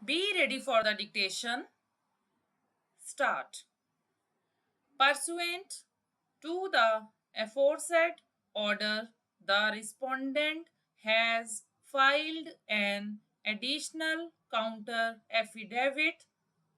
Be ready for the dictation. Start. Pursuant to the aforesaid order, the respondent has filed an additional counter affidavit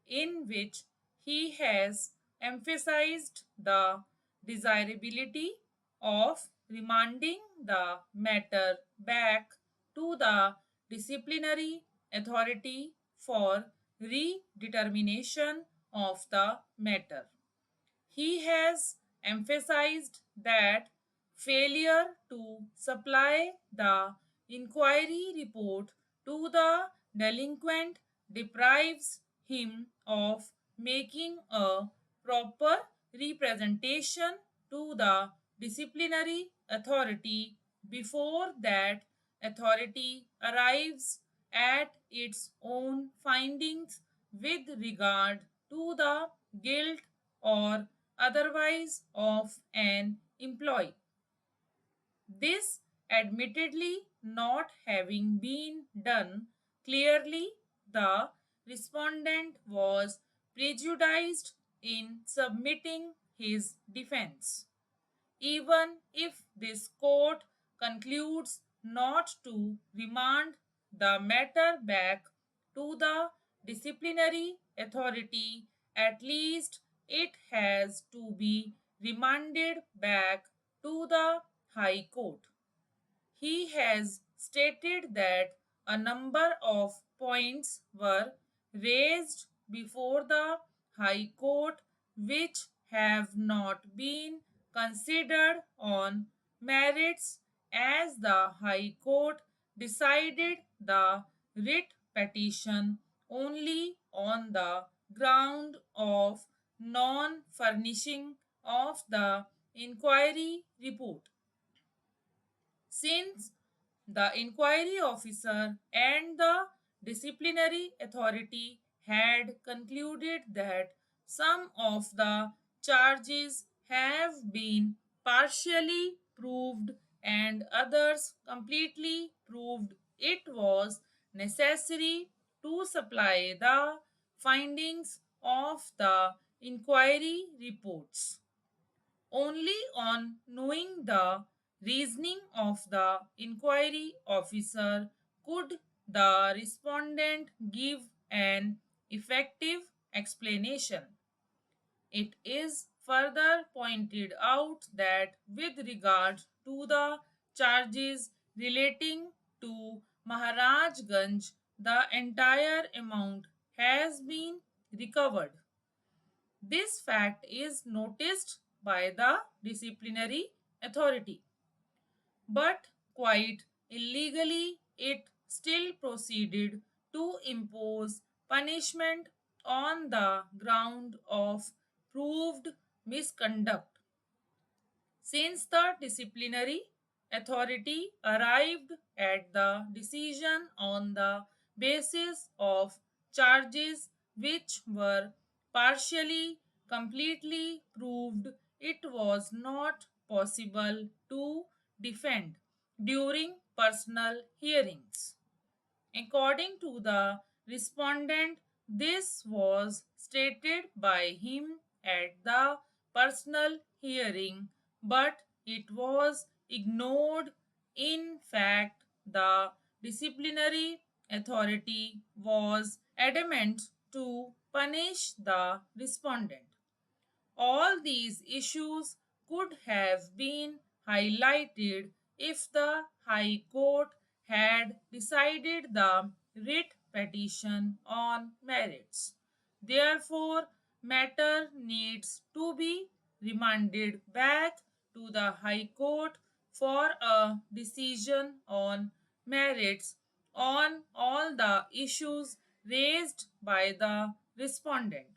in which he has emphasized the desirability of remanding the matter back to the disciplinary authority for redetermination of the matter. He has emphasized that failure to supply the inquiry report to the delinquent deprives him of making a proper representation to the disciplinary authority before that authority arrives at its own findings with regard to the guilt or otherwise of an employee. This admittedly not having been done, clearly the respondent was prejudiced in submitting his defense. Even if this court concludes not to remand the matter back to the disciplinary authority, at least it has to be remanded back to the High Court. He has stated that a number of points were raised before the High Court which have not been considered on merits as the High Court decided the writ petition only on the ground of non furnishing of the inquiry report. Since the inquiry officer and the disciplinary authority had concluded that some of the charges have been partially proved and others completely proved, it was necessary to supply the findings of the inquiry reports. Only on knowing the reasoning of the inquiry officer could the respondent give an effective explanation. It is further pointed out that with regard to the charges relating to Maharajganj, the entire amount has been recovered. This fact is noticed by the disciplinary authority, but quite illegally it still proceeded to impose punishment on the ground of proved misconduct. Since the disciplinary authority arrived at the decision on the basis of charges which were partially completely proved, it was not possible to defend during personal hearings. According to the respondent, this was stated by him at the personal hearing, but it was ignored. In fact, the disciplinary authority was adamant to punish the respondent. All these issues could have been highlighted if the High Court had decided the writ petition on merits. Therefore, matter needs to be remanded back to the High Court for a decision on merits on all the issues raised by the respondent.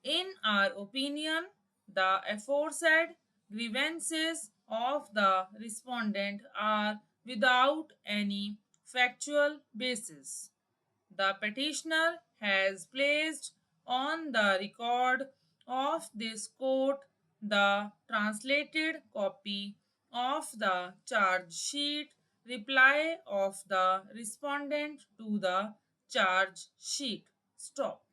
In our opinion, the aforesaid grievances of the respondent are without any factual basis. The petitioner has placed on the record of this court the translated copy of the charge sheet reply of the respondent to the charge sheet. Stop.